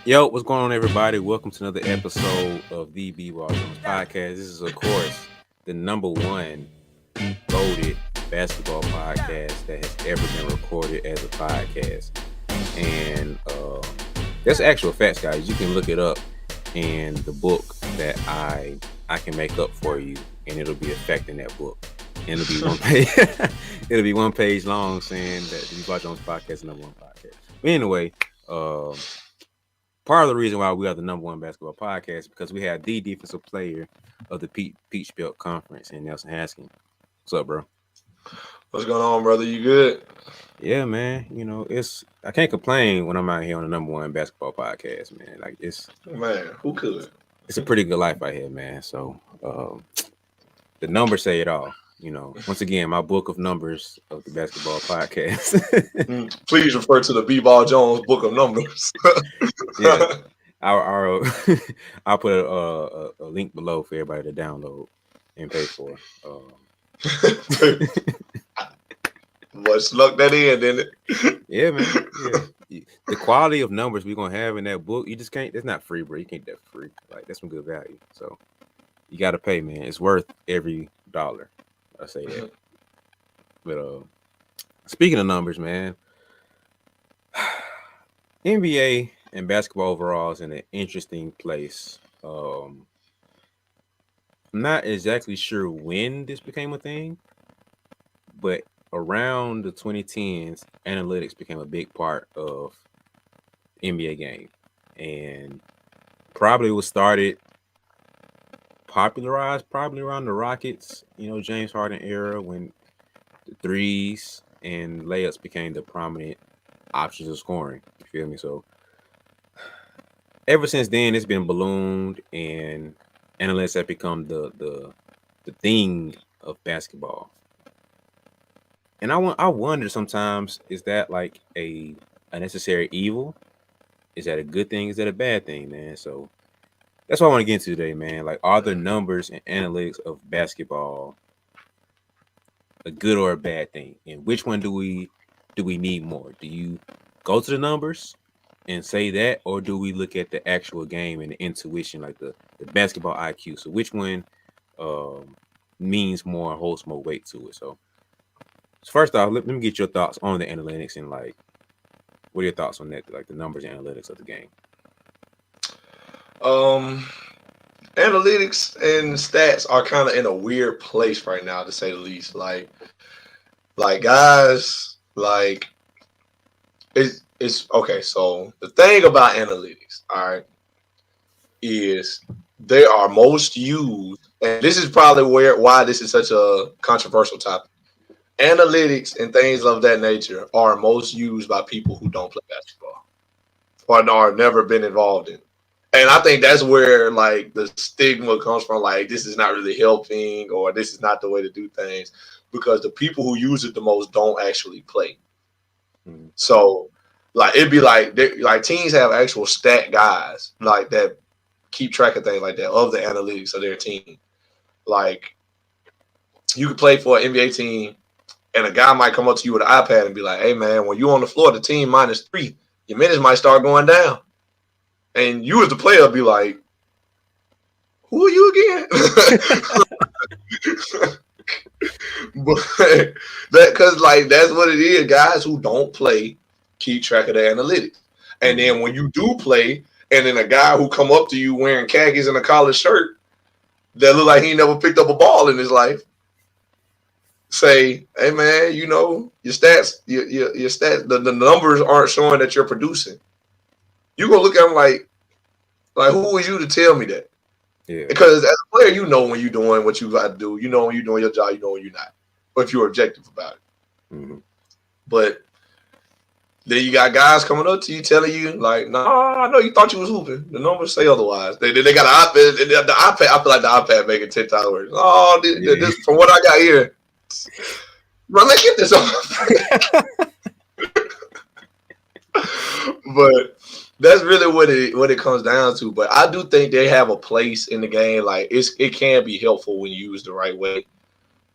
Yo, what's going on, everybody? Welcome to another episode of the BeBall podcast. This is, of course, the number one voted basketball podcast that has ever been recorded as a podcast. And that's actual facts, guys. You can look it up in the book that I can make up for you, and it'll be a fact in that book. And it'll be one page. It'll be one page long saying that the BeBall Jones podcast is the number one podcast. But anyway, part of the reason why we are the number one basketball podcast is because we have the defensive player of the Peach Belt Conference in Nelson Haskins. What's up, bro? What's going on, brother? You good? Yeah, man. You know, I can't complain when I'm out here on the number one basketball podcast, man. Like Man, who could? It's a pretty good life out here, man. So the numbers say it all. You know, once again, my book of numbers of the basketball podcast. Please refer to the BeBall Jones book of numbers. Yeah, I'll put a link below for everybody to download and pay for. Much luck that in, didn't it? Yeah, man. Yeah. The quality of numbers we're gonna have in that book, you just can't. That's not free, bro. You can't get that free. Like that's some good value. So you got to pay, man. It's worth every dollar. I say that. But speaking of numbers, man, NBA and basketball overall is in an interesting place. I'm not exactly sure when this became a thing, but around the 2010s, analytics became a big part of NBA game, and probably was popularized probably around the Rockets, James Harden era when the threes and layups became the prominent options of scoring. You feel me? So ever since then, it's been ballooned, and analytics have become the thing of basketball. And I wonder sometimes, is that like a necessary evil? Is that a good thing? Is that a bad thing, man? So that's what I want to get into today, man. Like, are the numbers and analytics of basketball a good or a bad thing? And which one do we need more? Do you go to the numbers and say that, or do we look at the actual game and the intuition, like the basketball IQ? So which one means more, holds more weight to it? So first off, let me get your thoughts on the analytics and like, what are your thoughts on that? Like the numbers and analytics of the game. Analytics and stats are kind of in a weird place right now, to say the least. Like guys, like it's okay. So the thing about analytics, all right, is they are most used, and this is probably why this is such a controversial topic. Analytics and things of that nature are most used by people who don't play basketball or are never been involved in. And I think that's where like the stigma comes from. Like, this is not really helping, or this is not the way to do things, because the people who use it the most don't actually play. Mm-hmm. So, like, it'd be like teams have actual stat guys like that keep track of things like that, of the analytics of their team. Like, you could play for an NBA team, and a guy might come up to you with an iPad and be like, "Hey, man, when you on the floor, the team -3, your minutes might start going down." And you as the player be like, "Who are you again?" But because like that's what it is. Guys who don't play keep track of the analytics. And then when you do play, and then a guy who come up to you wearing khakis and a collared shirt that look like he never picked up a ball in his life, say, "Hey, man, your stats, your stats, the numbers aren't showing that you're producing." You gonna look at him like who is you to tell me that? Yeah. Because as a player, you know when you're doing what you got to do. You know when you're doing your job. You know when you're not, or if you're objective about it. Mm-hmm. But then you got guys coming up to you telling you like, "No, I know you thought you was hooping. The numbers say otherwise." They got an iPad. The iPad. I feel like the iPad making 10 times worse. Oh, this from what I got here. Bro, let's get this off. But that's really what it comes down to. But I do think they have a place in the game. Like, it can be helpful when used the right way.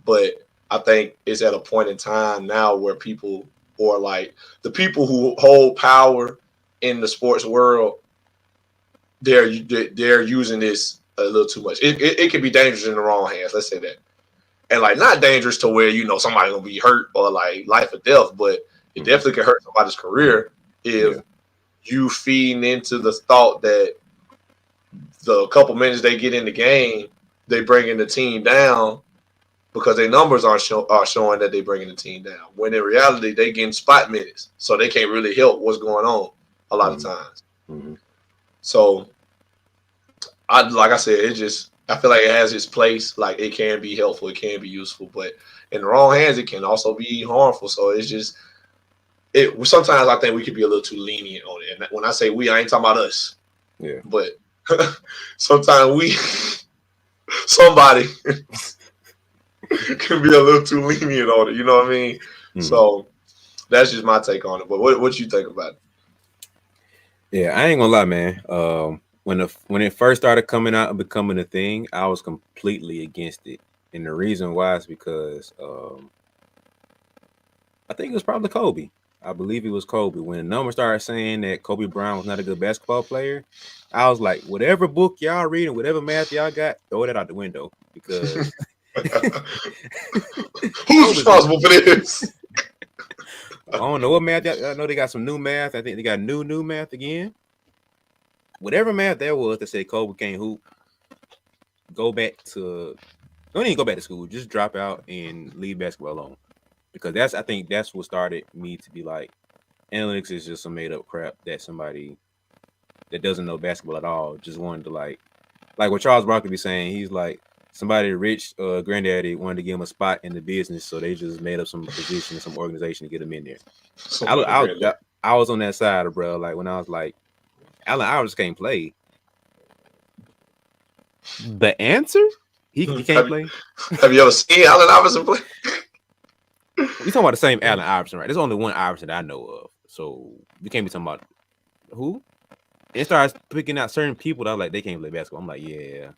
But I think it's at a point in time now where people, or like the people who hold power in the sports world, they're using this a little too much. It can be dangerous in the wrong hands. Let's say that, and like not dangerous to where somebody gonna be hurt or like life or death, but it Mm-hmm. definitely can hurt somebody's career if Yeah. you feeding into the thought that the couple minutes they get in the game, they bringing the team down because their numbers are showing that they bringing the team down. When in reality, they getting spot minutes, so they can't really help what's going on a lot of Mm-hmm. times. Mm-hmm. So I like I said, it just I feel like it has its place. Like it can be helpful, it can be useful, but in the wrong hands, it can also be harmful. So it's just it. Sometimes I think we could be a little too lenient on it. And when I say we, I ain't talking about us, Yeah. but sometimes we somebody can be a little too lenient on it. You know what I mean? Mm-hmm. So that's just my take on it. But what you think about it? Yeah, I ain't gonna lie, man. When it first started coming out and becoming a thing, I was completely against it, and the reason why is because I think it was probably Kobe. I believe it was Kobe. When the numbers started saying that Kobe Bryant was not a good basketball player, I was like, whatever book y'all reading, whatever math y'all got, throw that out the window because Who's Kobe's good. responsible for this? I don't know what math. I know they got some new math. I think they got new math again. Whatever math there was that said Kobe can't hoop, go back to don't even go back to school. Just drop out and leave basketball alone. Because I think that's what started me to be like, analytics is just some made up crap that somebody that doesn't know basketball at all just wanted to like what Charles Barkley be saying. He's like somebody rich granddaddy wanted to give him a spot in the business, so they just made up some position, some organization to get him in there. I Somebody I, granddad. I was on that side of bro. Like when I was like, Allen Iverson can't play. The answer? He can't Have you, play. have you ever seen Allen Iverson play? We talking about the same Allen Iverson, right? There's only one Iverson that I know of. So we can't be talking about who. And it starts picking out certain people that are like they can't play basketball. I'm like, yeah,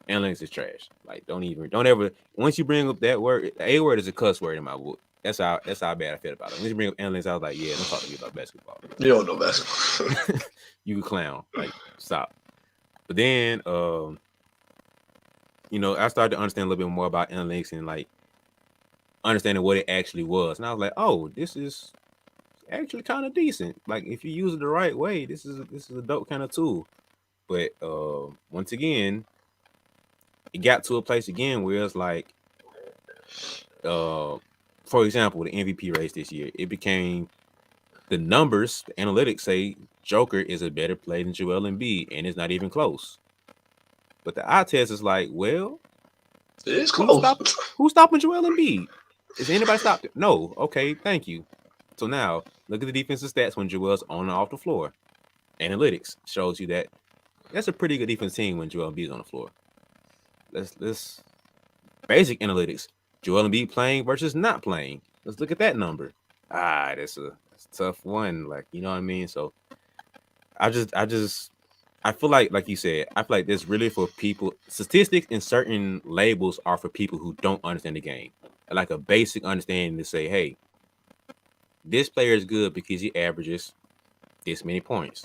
analytics is trash. Like, don't ever. Once you bring up that word, the A word is a cuss word in my book. That's how bad I feel about it. Once you bring up analytics, I was like, yeah, don't talk to me about basketball. You don't know basketball. You clown. Like, stop. But then, I started to understand a little bit more about analytics and like understanding what it actually was. And I was like, oh, this is actually kind of decent. Like if you use it the right way, this is a dope kind of tool. But once again, it got to a place again where it's like, uh, for example, the MVP race this year, it became the numbers, the analytics say Joker is a better play than Joel Embiid, and it's not even close. But the eye test is like, well, It is who's close. stop who's stopping Joel Embiid? Is anybody stopped it? No. Okay, thank you. So now look at the defensive stats when Joel's on and off the floor. Analytics shows you that that's a pretty good defense team when Joel Embiid's on the floor. Let's basic analytics. Joel Embiid playing versus not playing. Let's look at that number. That's a tough one. Like, you know what I mean? So I feel like you said, I feel like this really for people. Statistics and certain labels are for people who don't understand the game. Like a basic understanding to say, hey, this player is good because he averages this many points.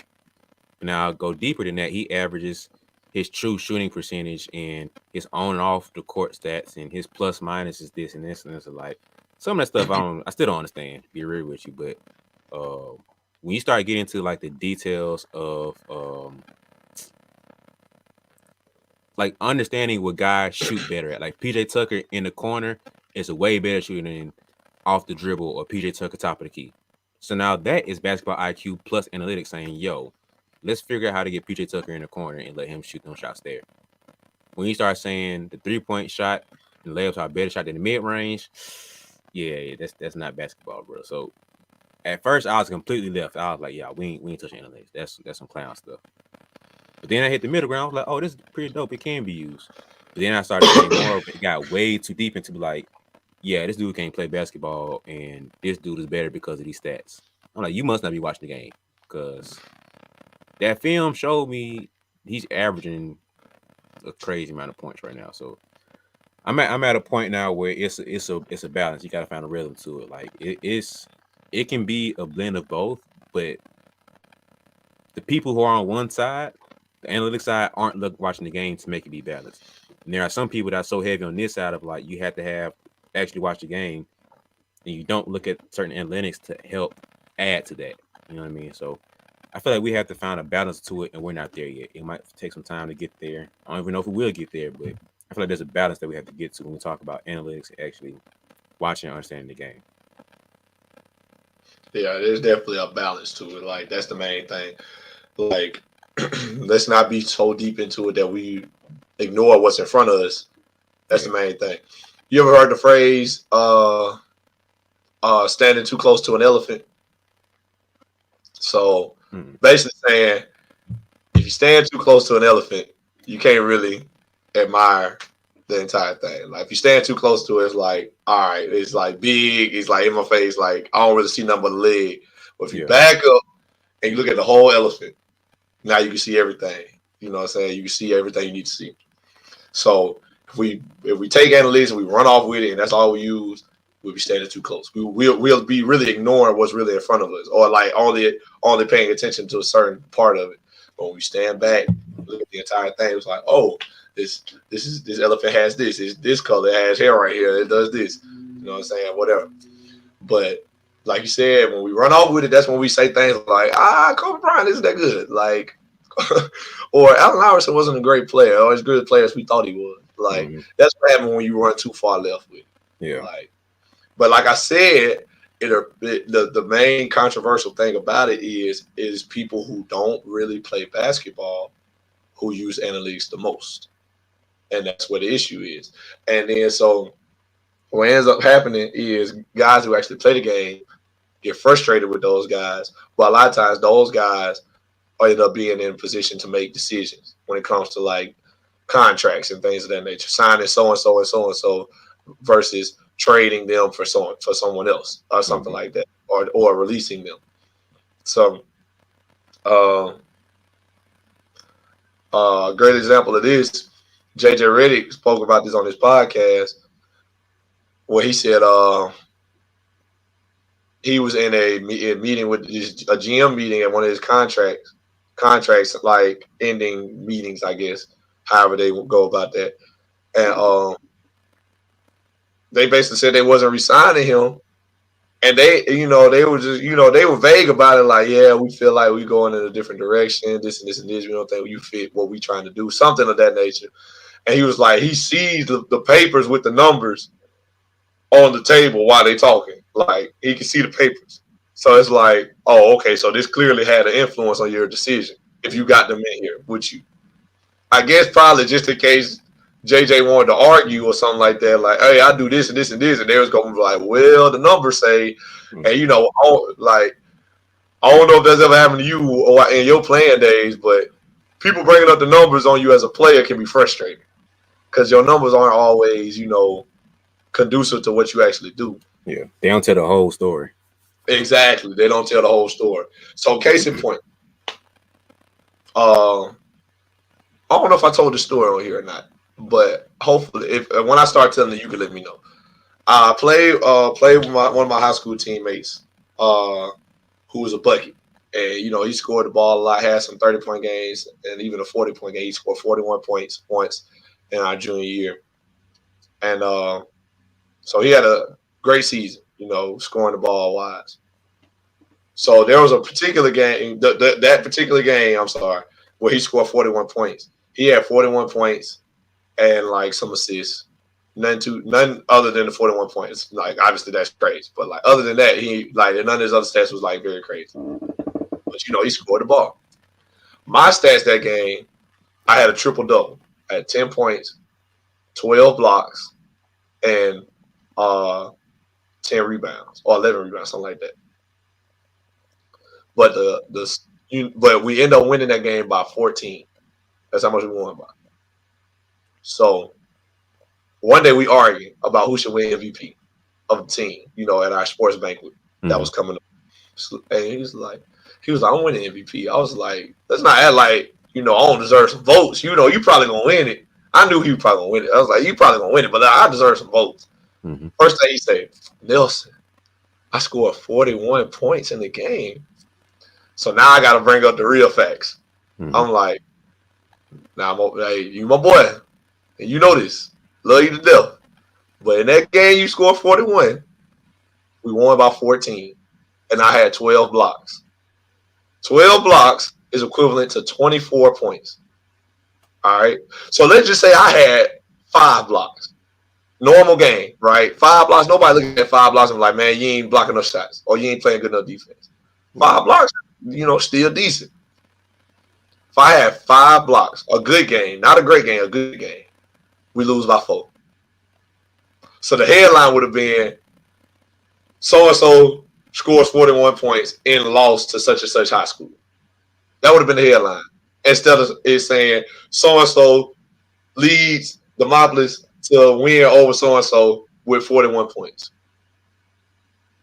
Now I'll go deeper than that. He averages his true shooting percentage and his on and off the court stats and his plus minus is this and this and this. Like some of that stuff I still don't understand. To be real with you, but when you start getting into like the details of like understanding what guys shoot better at, like PJ Tucker in the corner is a way better shooter than off the dribble or PJ Tucker top of the key. So now that is basketball IQ plus analytics saying, yo, let's figure out how to get PJ Tucker in the corner and let him shoot them shots there. When you start saying the 3-point shot and layups are a better shot than the mid range, yeah, that's not basketball, bro. So at first I was completely left. I was like, yeah, we ain't touching analytics. That's some clown stuff. But then I hit the middle ground. I was like, oh, this is pretty dope. It can be used. But then I started seeing more of it. It got way too deep into like, yeah, this dude can't play basketball, and this dude is better because of these stats. I'm like, you must not be watching the game because that film showed me he's averaging a crazy amount of points right now. So I'm at a point now where it's a balance. You got to find a rhythm to it. Like it can be a blend of both, but the people who are on one side, The analytics side aren't watching the game to make it be balanced. And there are some people that are so heavy on this side of like you have to have actually watch the game, and you don't look at certain analytics to help add to that. You know what I mean? So I feel like we have to find a balance to it, and we're not there yet. It might take some time to get there. I don't even know if we will get there, but I feel like there's a balance that we have to get to when we talk about analytics and actually watching and understanding the game. Yeah, there's definitely a balance to it. Like that's the main thing. Like, let's not be so deep into it that we ignore what's in front of us. That's Yeah. the main thing. You ever heard the phrase standing too close to an elephant? So Mm. basically saying if you stand too close to an elephant, you can't really admire the entire thing. Like if you stand too close to it, it's like, all right, it's like big, it's like in my face, like I don't really see nothing but a leg. But if you Yeah. back up and you look at the whole elephant, now you can see everything. You know what I'm saying? You can see everything you need to see. So if we take analytics and we run off with it and that's all we use, we'll be standing too close. We'll be really ignoring what's really in front of us, or like only paying attention to a certain part of it. But when we stand back, look at the entire thing, it's like, oh, this elephant has this color, it has hair right here, it does this. You know what I'm saying? Whatever. But like you said, when we run off with it, that's when we say things like, Kobe Bryant isn't that good. Like or Allen Iverson wasn't a great player, or as good a player as we thought he was. Like Mm-hmm. that's what happened when you run too far left with it. Yeah. Like, but like I said, the main controversial thing about it is people who don't really play basketball who use analytics the most, and that's what the issue is. And then so what ends up happening is guys who actually play the game get frustrated with those guys, but a lot of times those guys end up being in a position to make decisions when it comes to like contracts and things of that nature, signing so and so and so and so versus trading them for someone else or something Mm-hmm. like that, or releasing them. So, uh, a great example of this, JJ Redick spoke about this on his podcast, where he said he was in a meeting with a GM meeting at one of his contracts like ending meetings, I guess, however they would go about that. And they basically said they wasn't resigning him. And they were just, they were vague about it, like, yeah, we feel like we going in a different direction, this and this and this. We don't think you fit what we trying to do, something of that nature. And he was like, he sees the papers with the numbers on the table while they talking. Like he can see the papers. So it's like, oh, okay, so this clearly had an influence on your decision if you got them in here with you. I guess probably just in case JJ wanted to argue or something like that, like, hey, I do this and this and this, and they was gonna be like, well, the numbers say, and like, I don't know if that's ever happened to you or in your playing days, but people bringing up the numbers on you as a player can be frustrating because your numbers aren't always, conducive to what you actually do. Yeah. They don't tell the whole story. Exactly, they don't tell the whole story. So, case in point, uh, I don't know if I told the story on here or not, but hopefully, if when I start telling it, you can let me know. I played with one of my high school teammates, uh, who was a bucket, and he scored the ball a lot, had some 30-point games, and even a 40-point game. He scored 41 points once in our junior year, and so he had a great season, scoring the ball wise. So there was a particular game, that particular game, I'm sorry, where he scored 41 points. He had 41 points and like some assists. None other than the 41 points. Like obviously that's crazy, but like other than that, he like none of his other stats was like very crazy. But he scored the ball. My stats that game, I had a triple double. I had 10 points, 12 blocks, and uh 10 rebounds or 11 rebounds, something like that. But but we end up winning that game by 14. That's how much we won by. So one day we argued about who should win MVP of the team, at our sports banquet that Mm-hmm. was coming up. And he was like, I'm winning MVP. I was like, let's not act like, I don't deserve some votes. You probably gonna win it. I knew he was probably gonna win it. I was like, you probably gonna win it, but I deserve some votes. Mm-hmm. First thing he said, Nelson, I scored 41 points in the game. So now I gotta bring up the real facts. Mm-hmm. I'm like, Now, hey, you my boy, and you know this. Love you to death. But in that game, you scored 41. We won by 14, and I had 12 blocks. 12 blocks is equivalent to 24 points. All right. So let's just say I had 5 blocks. Normal game, right? 5 blocks. Nobody looking at 5 blocks and like, man, you ain't blocking enough shots or you ain't playing good enough defense. 5 blocks, still decent. If I had 5 blocks, a good game, not a great game, a good game, we lose by 4. So the headline would have been so and so scores 41 points and lost to such and such high school. That would have been the headline. Instead of it saying so and so leads the Monopolist to win over so and so with 41 points.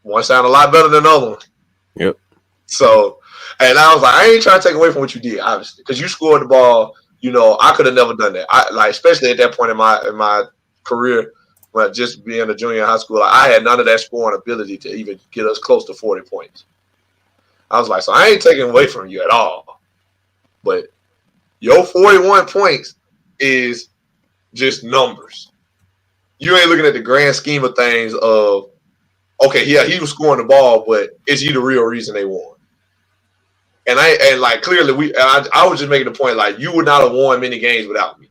One sounded a lot better than the other one. Yep. So, and I was like, I ain't trying to take away from what you did, obviously, because you scored the ball. I could have never done that. Especially at that point in my career, when just being a junior in high school, I had none of that scoring ability to even get us close to 40 points. I was like, so I ain't taking away from you at all. But your 41 points is just numbers. You ain't looking at the grand scheme of things of, okay, yeah, he was scoring the ball, but is he the real reason they won? And clearly I was just making the point, like, you would not have won many games without me.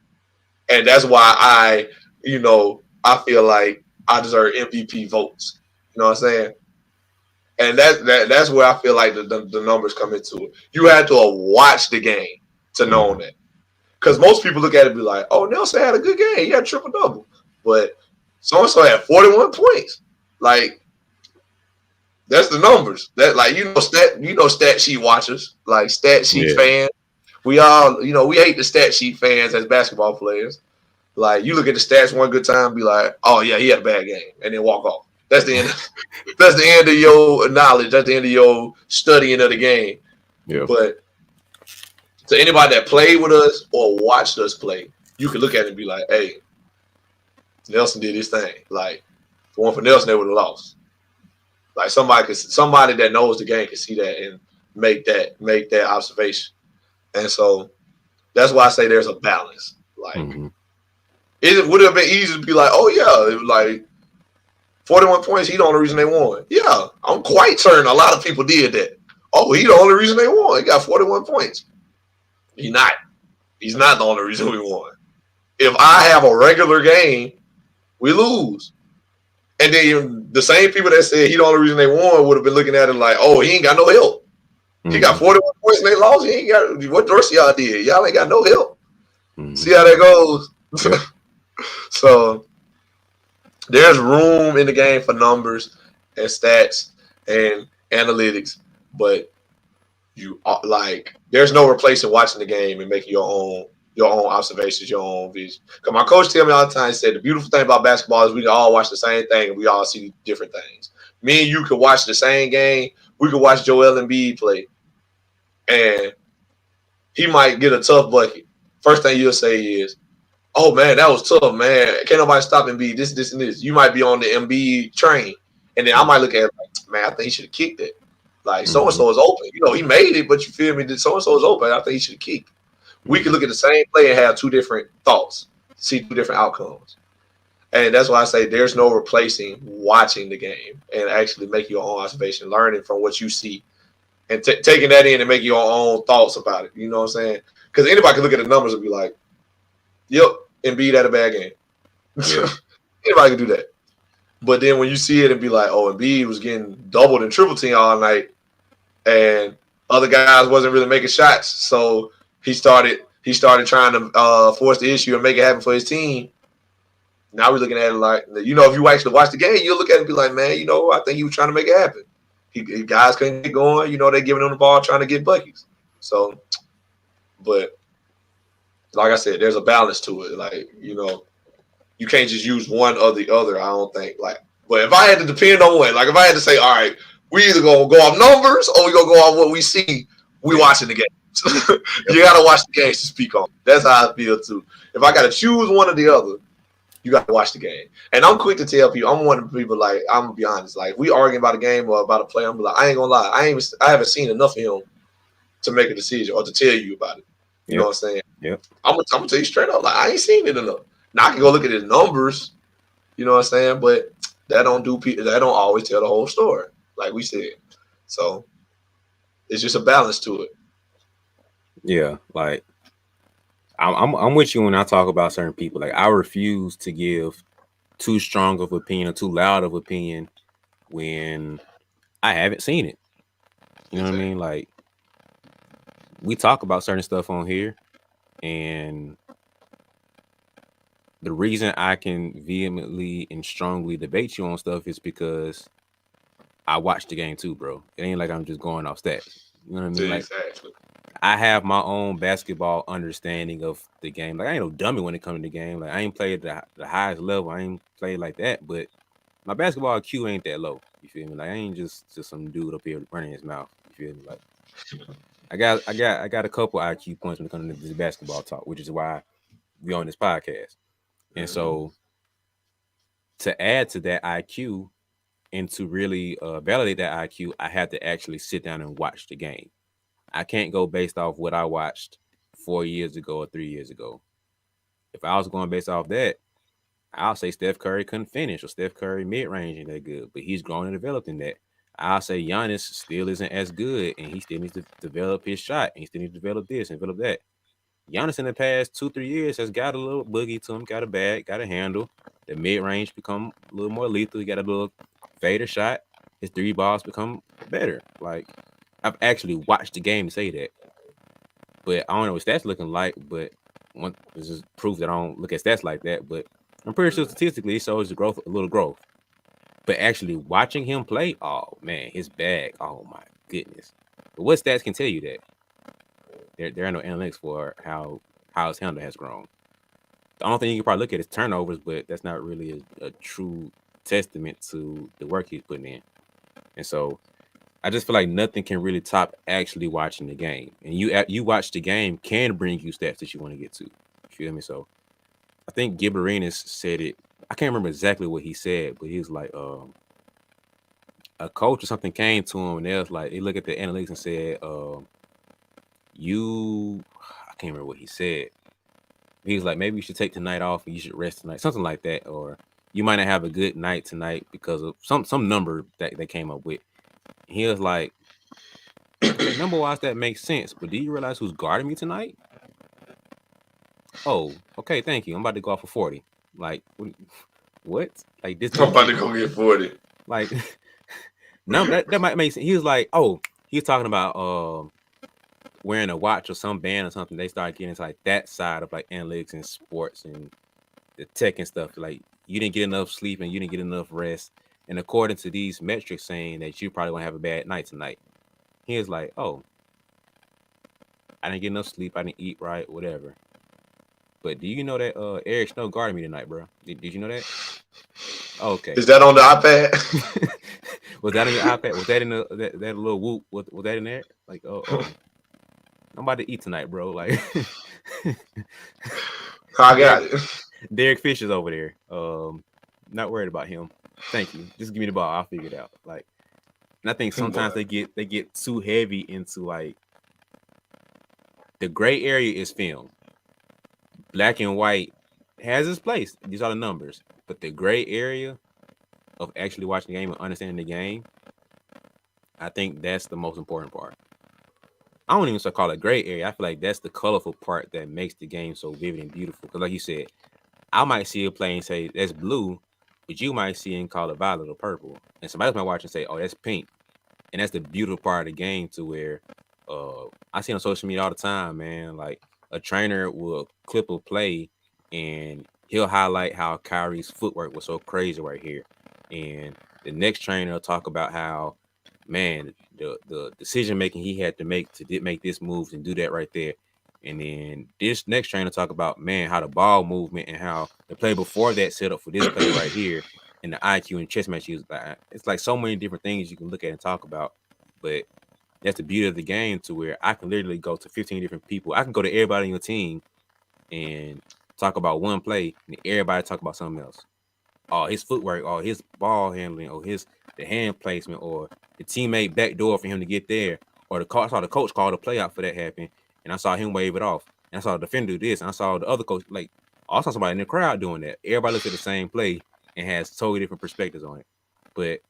And that's why I feel like I deserve MVP votes. You know what I'm saying? And that's where I feel like the numbers come into it. You had to watch the game to know that. Because most people look at it and be like, oh, Nelson had a good game. He had a triple-double. But so-and-so had 41 points. Like, that's the numbers. That, like, stat sheet watchers, like stat sheet fans. We all, we hate the stat sheet fans as basketball players. Like, you look at the stats one good time, be like, oh yeah, he had a bad game, and then walk off. That's the end. That's the end of your knowledge. That's the end of your studying of the game. Yeah. But to anybody that played with us or watched us play, you can look at it and be like, hey, Nelson did his thing. Like, if it weren't for Nelson, they would have lost. Like, somebody that knows the game can see that and make that observation. And so that's why I say there's a balance. Like, it would have been easy to be like, oh yeah, it was like 41 points, he the only reason they won. Yeah, I'm quite certain a lot of people did that. Oh, he the only reason they won. He got 41 points. He's not the only reason we won. If I have a regular game, we lose. And then the same people that said he the only reason they won would have been looking at it like, oh, he ain't got no help. He got 41 points and they lost. He ain't got what the rest of y'all did. Y'all ain't got no help. See how that goes? Yeah. So there's room in the game for numbers and stats and analytics, but there's no replacing watching the game and making your own observations, your own vision. Because my coach tell me all the time, he said the beautiful thing about basketball is we can all watch the same thing and we all see different things. Me and you could watch the same game. We could watch Joel Embiid play, and he might get a tough bucket. First thing you'll say is, oh man, that was tough, man. Can't nobody stop Embiid. This, and this. You might be on the Embiid train, and then I might look at it like, man, I think he should have kicked it. Like, so and so is open. He made it, but you feel me? So and so is open. I think he should have kicked. We can look at the same play and have two different thoughts, see two different outcomes. And that's why I say there's no replacing watching the game and actually making your own observation, learning from what you see, and taking that in and making your own thoughts about it. You know what I'm saying? Because anybody can look at the numbers and be like, yep, Embiid had a bad game. Yeah. Anybody can do that. But then when you see it and be like, oh, Embiid was getting doubled and triple team all night, and other guys wasn't really making shots, so he started trying to force the issue and make it happen for his team. Now we're looking at it like, if you actually watch the game, you'll look at it and be like, man, I think he was trying to make it happen. Guys couldn't get going. They're giving him the ball, trying to get buckets. So, but like I said, there's a balance to it. Like, you can't just use one or the other, I don't think. Like, but if I had to depend on one, like if I had to say, all right, we either gonna go off numbers or we gonna go off what we see, we watching the game. You gotta watch the games to speak on. That's how I feel too. If I gotta choose one or the other, you gotta watch the game. And I'm quick to tell people, I'm one of the people, like, I'm gonna be honest, like, if we arguing about a game or about a play, I'm like, I ain't gonna lie, I haven't seen enough of him to make a decision or to tell you about it. You know what I'm saying? Yep. I'm gonna tell you straight up, like I ain't seen it enough. Now I can go look at his numbers, you know what I'm saying, but that don't always tell the whole story, like we said. So it's just a balance to it. Yeah. Like I'm with you when I talk about certain people. Like I refuse to give too strong of opinion or too loud of opinion when I haven't seen it. You know what I Exactly. mean? Like we talk about certain stuff on here, and the reason I can vehemently and strongly debate you on stuff is because I watched the game too, bro. It ain't like I'm just going off stats. You know what I mean? Like Exactly. I have my own basketball understanding of the game. Like I ain't no dummy when it comes to the game. Like I ain't played the highest level. I ain't played like that, but my basketball IQ ain't that low. You feel me? Like I ain't just some dude up here running his mouth. You feel me? Like I got a couple IQ points when it comes to this basketball talk, which is why we on this podcast. And Hmm. so to add to that IQ and to really validate that IQ, I had to actually sit down and watch the game. I can't go based off what I watched 4 years ago or 3 years ago. If I was going based off that, I'll say Steph Curry couldn't finish or Steph Curry mid range ain't that good, but he's grown and developed in that. I'll say Giannis still isn't as good and he still needs to develop his shot and he still needs to develop this and develop that. Giannis in the past 2, 3 years has got a little boogie to him, got a bag, got a handle. The mid range become a little more lethal. He got a little fader shot. His three balls become better. Like I've actually watched the game to say that. But I don't know what stats looking like. But one this is proof that I don't look at stats like that. But I'm pretty sure statistically it shows the growth, a little growth. But actually watching him play, oh man, his bag, oh my goodness. But what stats can tell you that? There are no analytics for how his handle has grown. The only thing you can probably look at is turnovers, but that's not really a true testament to the work he's putting in. And so I just feel like nothing can really top actually watching the game. And you watch the game can bring you stats that you want to get to. You feel me? So I think Gibberenas said it. I can't remember exactly what he said, but he was like, a coach or something came to him and they was like, they look at the analytics and said, you, I can't remember what he said. He was like, maybe you should take tonight off and you should rest tonight, something like that, or you might not have a good night tonight because of some number that they came up with. He was like, okay, number wise that makes sense, but do you realize who's guarding me tonight? Oh, okay, thank you. I'm about to go off for 40. Like, what? Like this I'm don't about make to go get 40. like number that might make sense. He was like, oh, he's talking about wearing a watch or some band or something. They start getting into like that side of like analytics and sports and the tech and stuff. Like you didn't get enough sleep and you didn't get enough rest. And according to these metrics saying that you probably gonna have a bad night tonight. He was like, oh, I didn't get enough sleep, I didn't eat right, whatever. But do you know that Eric Snow guarded me tonight, bro? Did you know that? Okay. Is that on the iPad? Was that on your iPad? Was that in that little whoop? Was that in there? Like, oh, I'm about to eat tonight, bro. Like, I Derek got it. Derek Fisher's over there. Not worried about him. Thank you. Just give me the ball. I'll figure it out. Like, and I think sometimes Boy. they get too heavy into like the gray area is film. Black and white has its place. These are the numbers, but the gray area of actually watching the game and understanding the game, I think that's the most important part. I don't even so call it gray area. I feel like that's the colorful part that makes the game so vivid and beautiful. Because, like you said, I might see a play and say that's blue, but you might see and call it violet or purple, and somebody might watch and say, "Oh, that's pink." And that's the beautiful part of the game to where I see on social media all the time, man. Like a trainer will clip a play and he'll highlight how Kyrie's footwork was so crazy right here. And the next trainer will talk about how, man, the decision making he had to make to make this move and do that right there. And then this next trainer talk about, man, how the ball movement and how the play before that set up for this play right here and the IQ and chess match. It's like so many different things you can look at and talk about. But that's the beauty of the game to where I can literally go to 15 different people. I can go to everybody on your team and talk about one play and everybody talk about something else. Oh, his footwork, or his ball handling, or his the hand placement, or the teammate backdoor for him to get there, or I saw the coach call the play out for that happen, and I saw him wave it off. and I saw the defender do this, and I saw the other coach like I saw somebody in the crowd doing that. Everybody looks at the same play and has totally different perspectives on it. But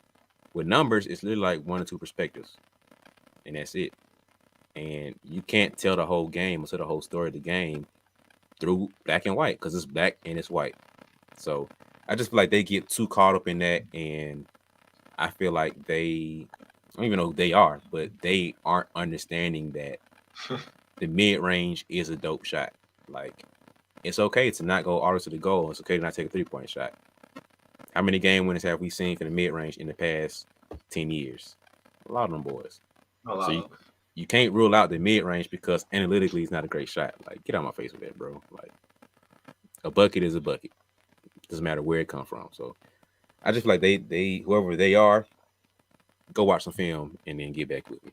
with numbers, it's literally like one or two perspectives, and that's it. And you can't tell the whole game or tell the whole story of the game through black and white because it's black and it's white. So I just feel like they get too caught up in that, and I feel like I don't even know who they are, but they aren't understanding that the mid range is a dope shot. Like it's okay to not go all the way to the goal. It's okay to not take a 3-point shot. How many game winners have we seen from the mid range in the past 10 years? A lot of them boys. A So lot of them. you can't rule out the mid range because analytically it's not a great shot. Like get out my face with that, bro. Like a bucket is a bucket. Doesn't matter where it comes from. So I just feel like they whoever they are, go watch some film and then get back with me.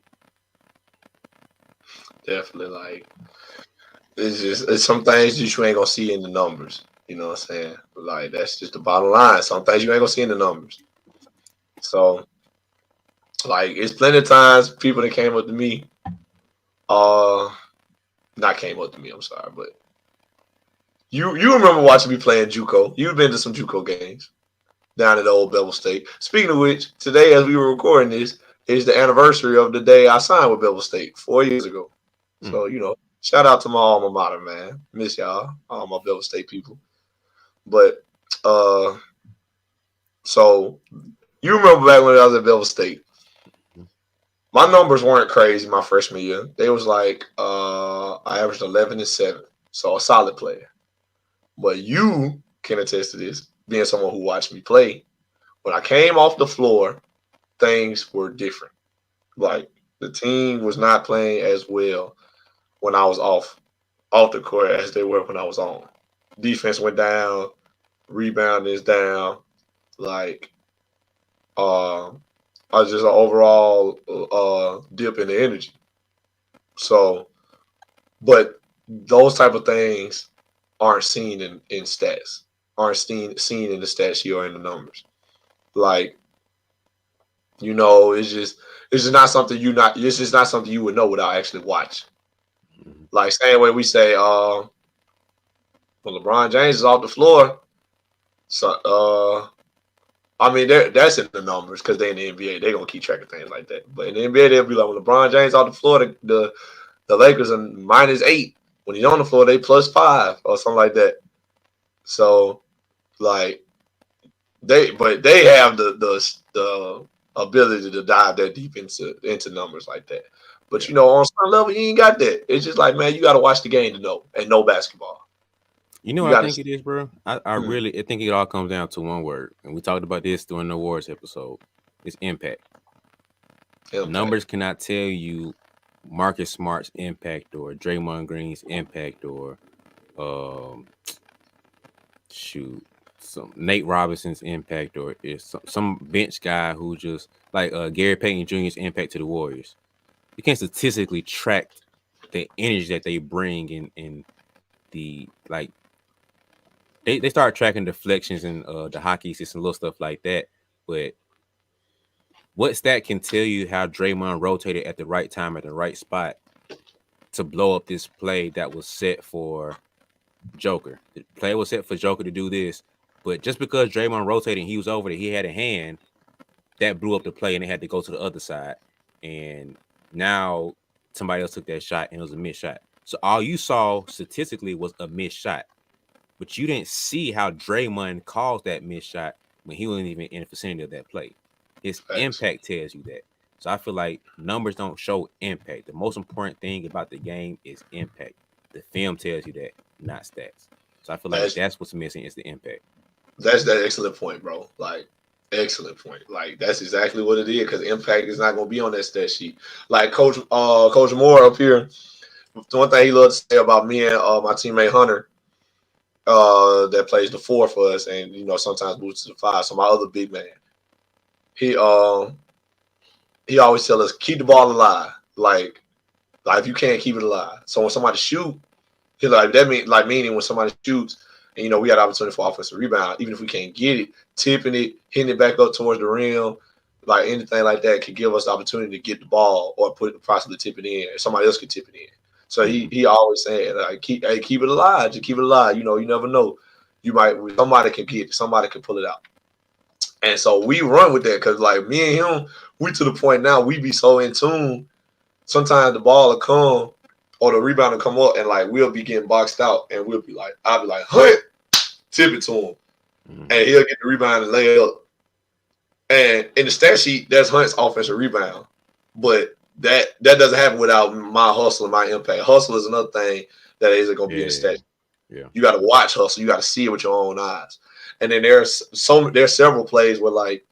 Definitely, like it's some things that you ain't gonna see in the numbers. You know what I'm saying? Like that's just the bottom line. Some things you ain't gonna see in the numbers. So like it's plenty of times people that came up to me, uh not came up to me, I'm sorry, but you remember watching me playing JUCO. You've been to some JUCO games down at the old Bevel State. Speaking of which, today as we were recording this is the anniversary of the day I signed with Bevel State 4 years ago. Mm. So, shout out to my alma mater, man. Miss y'all, all my Bevel State people. But uh so you remember back when I was at Bevel State, my numbers weren't crazy my freshman year. They was like I averaged 11 and 7. So a solid player. But you can attest to this, being someone who watched me play. When I came off the floor, things were different. Like the team was not playing as well when I was off the court as they were when I was on. Defense went down, rebound is down. Like uh, I was just an overall dip in the energy. So, but those type of things aren't seen in stats, aren't seen in the stat sheet or in the numbers. Like it's just not something it's just not something you would know without actually watching. Mhm. Like same way we say, when LeBron James is off the floor, so I mean that's in the numbers because they in the NBA, they gonna keep track of things like that. But in the NBA, they'll be like when LeBron James off the floor, the Lakers are -8. When he's on the floor, they +5 or something like that. So like they have the ability to dive that deep into numbers like that. But Yeah. on some level, you ain't got that. It's just like, man, you got to watch the game to know and know basketball. You know You what I got think to it is, bro? I hmm, really I think it all comes down to one word. And we talked about this during the awards episode. It's impact. impact. Numbers cannot tell you Marcus Smart's impact or Draymond Green's impact or um shoot some Nate Robinson's impact or is some bench guy who just like Gary Payton Jr.'s impact to the Warriors. You can't statistically track the energy that they bring in the like they start tracking deflections and the hockey system, little stuff like that. But what stat can tell you how Draymond rotated at the right time at the right spot to blow up this play that was set for Joker? The play was set for Joker to do this, but just because Draymond rotated and he was over there, he had a hand that blew up the play and they had to go to the other side. And now somebody else took that shot and it was a missed shot. So all you saw statistically was a missed shot. But you didn't see how Draymond caused that missed shot when he wasn't even in the vicinity of that play. His Facts. impact tells you that. So I feel like numbers don't show impact. The most important thing about the game is impact. The film tells you that, not stats. So I feel like That's that's what's missing is the impact. that's that excellent point, bro. Like excellent point. Like that's exactly what it is because impact is not gonna be on that stat sheet. Like Coach Moore up here. The one thing he loves to say about me and my teammate Hunter, that plays the 4 for us, and sometimes moves to the 5. So my other big man, he he always tell us keep the ball alive. Like if you can't keep it alive. So when somebody shoot, he like that meaning when somebody shoots, and we got opportunity for offensive rebound, even if we can't get it, tipping it, hitting it back up towards the rim, like anything like that could give us the opportunity to get the ball or possibly tip it in. Somebody else could tip it in. So he always saying like keep it alive, just keep it alive. You know, you never know. You might somebody can pull it out. And so we run with that because like me and him, we to the point now we be so in tune. Sometimes the ball will come or the rebound will come up and like we'll be getting boxed out and we'll be like, I'll be like, Hunt, tip it to him. And he'll get the rebound and lay up. And in the stat sheet, that's Hunt's offensive rebound. But that doesn't happen without my hustle and my impact. Hustle is another thing that isn't gonna be in the stat sheet. Yeah. You gotta watch hustle, you gotta see it with your own eyes. And then there's several plays where like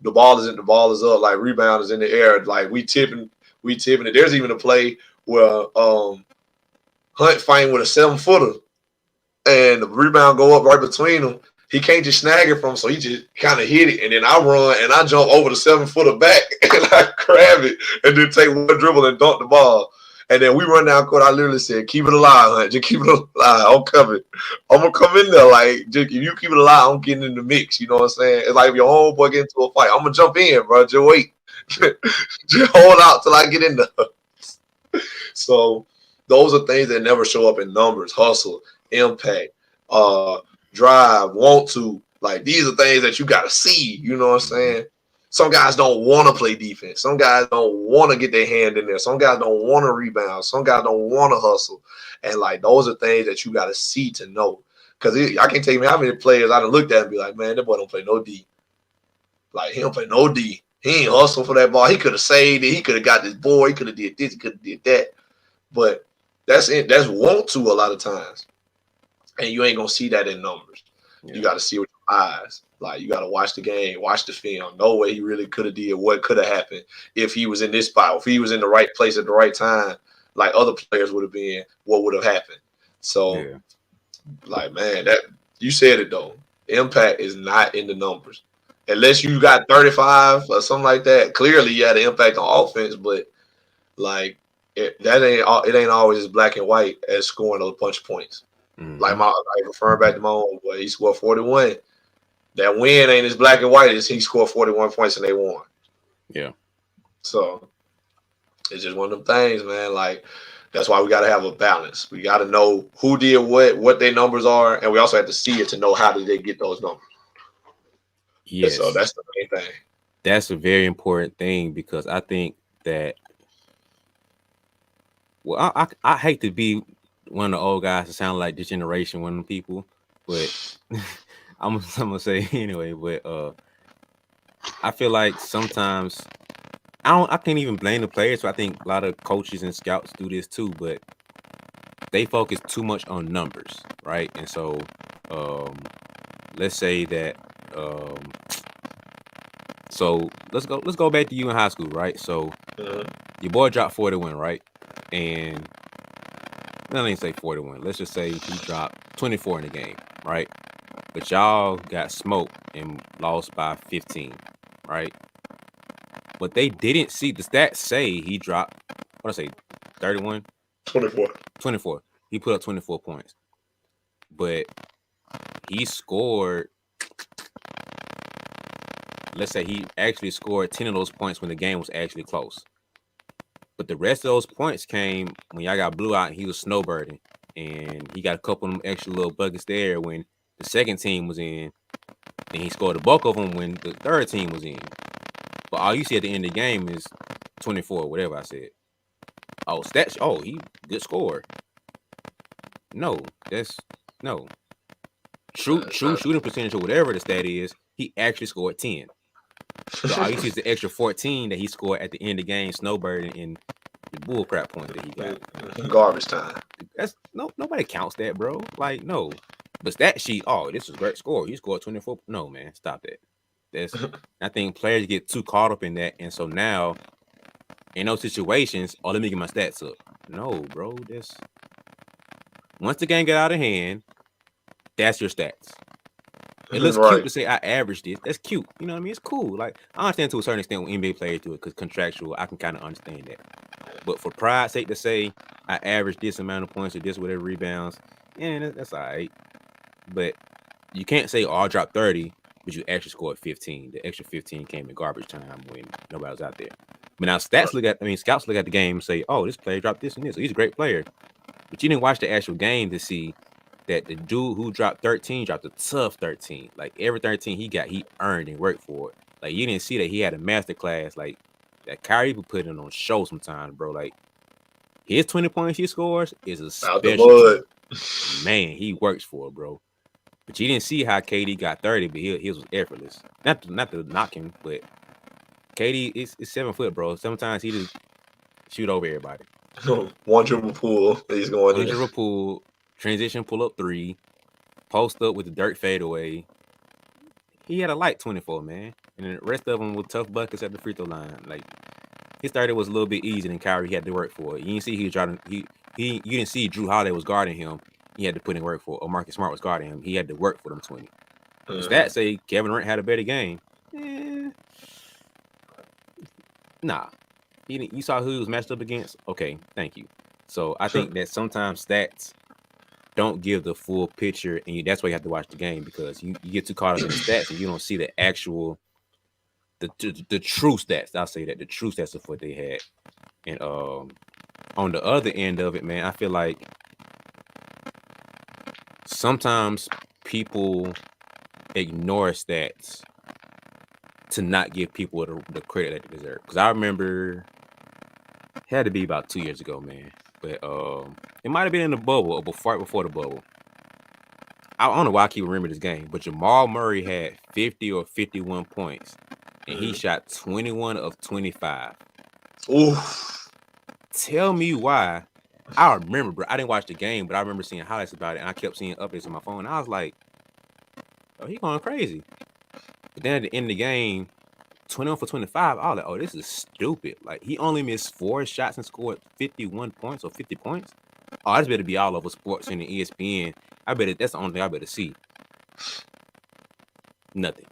the ball is up, like rebound is in the air, like we tipping it. There's even a play where Hunt fighting with a 7-footer and the rebound go up right between them. He can't just snag it from him, so he just kind of hit it. And then I run and I jump over the 7-footer back and I grab it and then take one dribble and dunk the ball. And then we run down court. I literally said, keep it alive, Hunt. Just keep it alive. I'm coming. I'm going to come in there. Like, just, if you keep it alive, I'm getting in the mix. You know what I'm saying? It's like if your homeboy get into a fight, I'm going to jump in, bro. Just wait. Just hold out till I get in there. So those are things that never show up in numbers. Hustle, impact, drive, want to. Like, these are things that you got to see. You know what I'm saying? Some guys don't want to play defense. Some guys don't want to get their hand in there. Some guys don't want to rebound. Some guys don't want to hustle. And, like, those are things that you got to see to know. Because I can't tell you how many players I done looked at and be like, man, that boy don't play no D. Like, he don't play no D. He ain't hustle for that ball. He could have saved it. He could have got this board. He could have did this. He could have did that. But that's it. That's want to a lot of times. And you ain't going to see that in numbers. Yeah. You got to see it with your eyes. Like, you got to watch the game, watch the film, know what he really could have did, what could have happened if he was in this spot, if he was in the right place at the right time, like other players would have been, what would have happened. So, like, man, that you said it, though. Impact is not in the numbers. Unless you got 35 or something like that. Clearly, you had an impact on offense, but, like, it ain't always as black and white as scoring those punch points. Like, referring back to my own boy, he scored 41. That win ain't as black and white as he scored 41 points and they won. Yeah. So it's just one of them things, man. Like, that's why we got to have a balance. We got to know who did what their numbers are, and we also have to see it to know how did they get those numbers. Yes. So that's the main thing. That's a very important thing because I think that, well, I hate to be one of the old guys to sound like this generation, one of them people, but I'm gonna say anyway. But I feel like sometimes I can't even blame the players. So I think a lot of coaches and scouts do this too, but they focus too much on numbers, right? And so let's say that so let's go back to you in high school, right? So your boy dropped 41, right? And I didn't say 41. Let's just say he dropped 24 in the game, right? But y'all got smoked and lost by 15, right? But they didn't see the stats say he dropped, what did I say, 31? 24. He put up 24 points. But he scored, let's say he actually scored 10 of those points when the game was actually close. But the rest of those points came when y'all got blew out and he was snowbirding. And he got a couple of them extra little buckets there when the second team was in. And he scored a bulk of them when the third team was in. But all you see at the end of the game is 24, whatever I said. Oh, stats. Oh, he good score. No, that's no. True shooting percentage or whatever the stat is, he actually scored 10. So all you see is the extra 14 that he scored at the end of the game, snowbirding in the bullcrap points that he got. Garbage time. That's nobody counts that, bro. Like, no. But stat sheet, oh, this is a great score. He scored 24. No, man, stop that. I think players get too caught up in that, and so now in those situations, oh, let me get my stats up. No, bro, this once the game get out of hand, that's your stats. It looks cute to say I averaged this. That's cute. You know what I mean? It's cool. Like, I understand to a certain extent when NBA players do it because contractual, I can kind of understand that. But for pride's sake to say I averaged this amount of points or this whatever rebounds, yeah, that's all right. But you can't say, oh, I dropped 30, but you actually scored 15. The extra 15 came in garbage time when nobody was out there. mean, now scouts look at the game and say, "Oh, this player dropped this and this. So he's a great player." But you didn't watch the actual game to see that the dude who dropped 13 dropped a tough 13. Like every 13 he got, he earned and worked for it. Like you didn't see that he had a master class. Like that Kyrie would put it on show sometimes, bro. Like his 20 points he scores is a Out the special mud. 20. Man, he works for it, bro. But you didn't see how KD got 30, but his was effortless. Not to knock him, but KD is 7 foot, bro. Sometimes he just shoot over everybody. One dribble pull, he's going One in. dribble pull, transition pull up three, post up with the dirt fadeaway. He had a light 24, man. And the rest of them were tough buckets at the free throw line. Like his 30 was a little bit easier than Kyrie had to work for. You didn't see he was trying to you didn't see Drew Holiday was guarding him. He had to put in work for, or Marcus Smart was guarding him. He had to work for them 20. The stats say Kevin Durant had a better game. Nah. You saw who he was matched up against? Okay, thank you. So I think that sometimes stats don't give the full picture, and that's why you have to watch the game, because you get too caught up in the stats and you don't see the actual the true stats. I'll say that the true stats of what they had. And on the other end of it, man, I feel like sometimes people ignore stats to not give people the credit that they deserve. Because I remember it had to be about 2 years ago, man. But it might have been in the bubble or before the bubble. I don't know why I keep remembering this game, but Jamal Murray had 50 or 51 points, and he shot 21 of 25. Oof. Tell me why. I remember, bro. I didn't watch the game, but I remember seeing highlights about it, and I kept seeing updates on my phone. And I was like, "Oh, he going crazy." But then at the end of the game, 21 for 25. I was like, "Oh, this is stupid." Like he only missed 4 shots and scored 51 points or 50 points. Oh, this better be all over sports and the ESPN. I bet that's the only thing I better see. Nothing.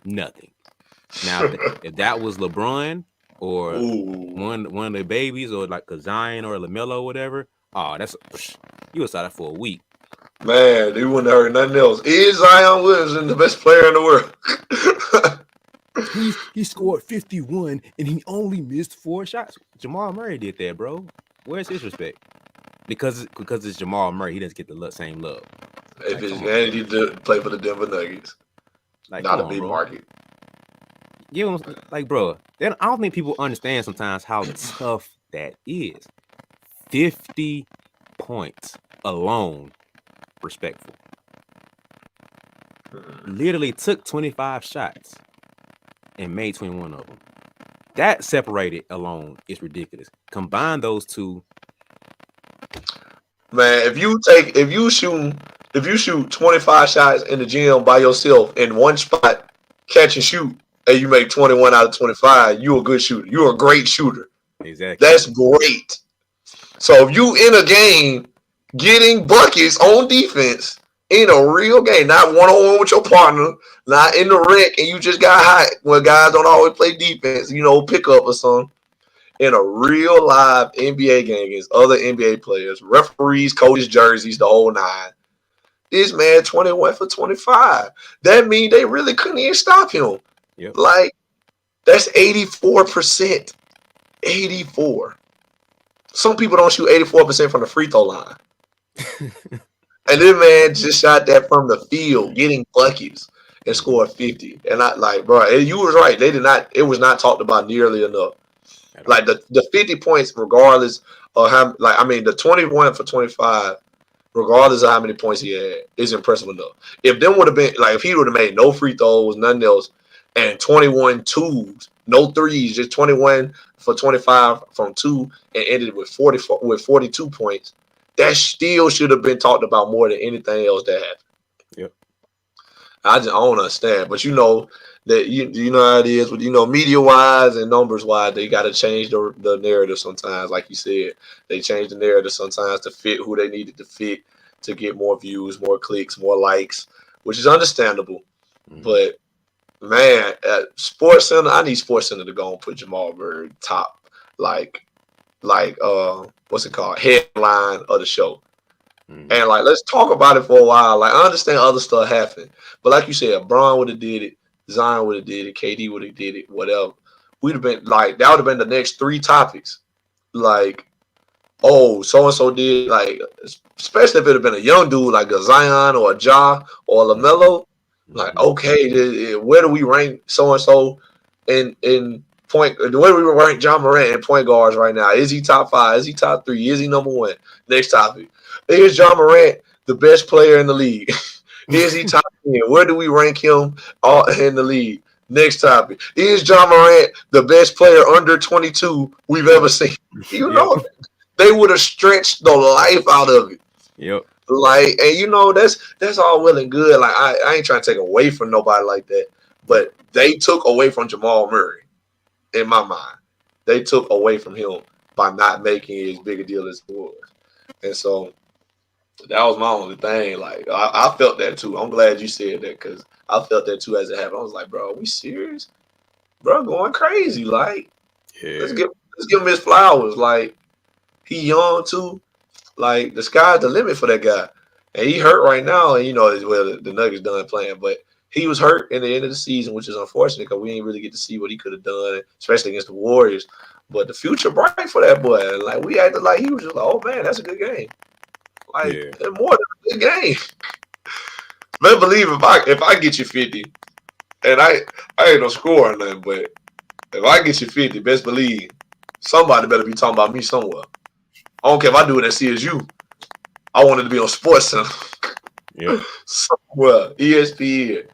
Now, if that was LeBron or one of the babies, or like a Zion or a LaMelo or whatever, oh, you was out for a week. Man, they wouldn't have heard nothing else. Is Zion Williamson the best player in the world? He scored 51 and he only missed 4 shots. Jamal Murray did that, bro. Where's his respect? Because it's Jamal Murray, he doesn't get the same love. If his vanity to play for the Denver Nuggets, like, not a big market. Give him, like, bro. I don't think people understand sometimes how tough that is. 50 points alone, respectful. Literally took 25 shots and made 21 of them. That separated alone is ridiculous. Combine those two. Man, if you shoot 25 shots in the gym by yourself in one spot, catch and shoot, and you make 21 out of 25, you're a good shooter. You're a great shooter. Exactly. That's great. So if you in a game getting buckets on defense in a real game, not one-on-one with your partner, not in the rec, and you just got hot when guys don't always play defense, pick up or something. In a real live NBA game against other NBA players, referees, coaches, jerseys, the whole nine. This man 21 for 25. That means they really couldn't even stop him. Yep. Like, that's 84%. 84. Some people don't shoot 84% from the free throw line. And this man just shot that from the field, getting buckets, and scored 50. And I like, bro, you was right. It was not talked about nearly enough. Like the 50 points, regardless of how, the 21 for 25, regardless of how many points he had, is impressive enough. If them would have been, like, if he would have made no free throws, nothing else, and 21 twos, no threes, just 21 for 25 from 2, and ended with 42 points, that still should have been talked about more than anything else that happened. Yep. I don't understand, but that you know how it is with media wise and numbers wise, they got to change the narrative sometimes. Like you said, they change the narrative sometimes to fit who they needed to fit to get more views, more clicks, more likes, which is understandable. Mm-hmm. But man, at Sports Center, I need Sports Center to go and put Jamal Murray top, like what's it called, headline of the show. Mm-hmm. And let's talk about it for a while. I understand other stuff happened, but like you said, Bron would have did it, Zion would have did it, KD would have did it, whatever. we'd have been like that would have been the next three topics. Like, oh, so and so did like, especially if it had been a young dude like a Zion or a Ja or a Mm-hmm. LaMelo. Like, okay, where do we rank so and so in point? Where do we rank John Morant in point guards right now? Is he top five? Is he top three? Is he number one? Next topic. Is John Morant the best player in the league? Is he top 10? Where do we rank him all in the league? Next topic. Is John Morant the best player under 22 we've ever seen? You Yep. know, they would have stretched the life out of it. Yep. Like, and you know, that's all well and good. Like, I ain't trying to take away from nobody like that, Yep. but they took away from Jamal Murray in my mind. They took away from him by not making it as big a deal as it was. And so that was my only thing. Like, I felt that too. I'm glad you said that because I felt that too as it happened. I was like, bro, are we serious? Bro, going crazy. Like, let's Yeah. give let's give him his flowers. Like, he young too. Like, the sky's the limit for that guy. And he hurt right now, and well, the Nuggets done playing, but he was hurt in the end of the season, which is unfortunate because we didn't really get to see what he could have done, especially against the Warriors. But the future bright for that boy. Like, we acted like he was just like, oh man, that's a good game. Like, Yeah. more than a good game. Man, believe if I get you 50, and I ain't no score or nothing, but if I get you 50, best believe somebody better be talking about me somewhere. I don't care if I do it at CSU. I wanted to be on Sports Center Yep. somewhere, ESPN.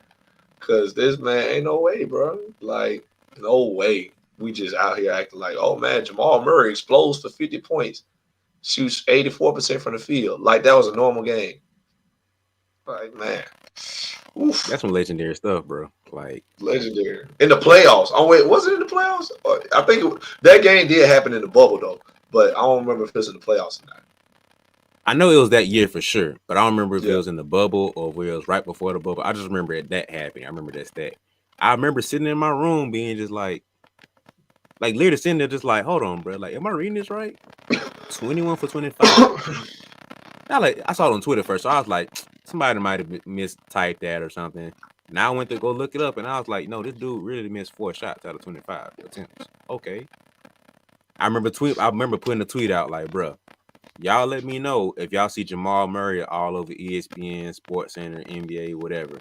Cause this man ain't no way, bro. Like, no way. We just out here acting like, oh man, Jamal Murray explodes for 50 points, shoots 84% from the field. Like that was a normal game. Like, man. That's Oof. some legendary stuff, bro. Like, Legendary. In the playoffs. Oh wait, was it in the playoffs? I think that game did happen in the bubble though. But I don't remember if it was in the playoffs or not. I know it was that year for sure, but I don't remember if it Yeah. was in the bubble or if it was right before the bubble. I just remember that happening. I remember that stat. I remember sitting in my room being just like literally sitting there just like, hold on, bro. Like, am I reading this right? 21 for 25. I saw it on Twitter first, so I was like, somebody might have mistyped that or something. Now I went to go look it up, and I was like, no, this dude really missed 4 shots out of 25 attempts. Okay. I remember putting a tweet out like, bro, y'all let me know if y'all see Jamal Murray all over ESPN, Sports Center, NBA, whatever.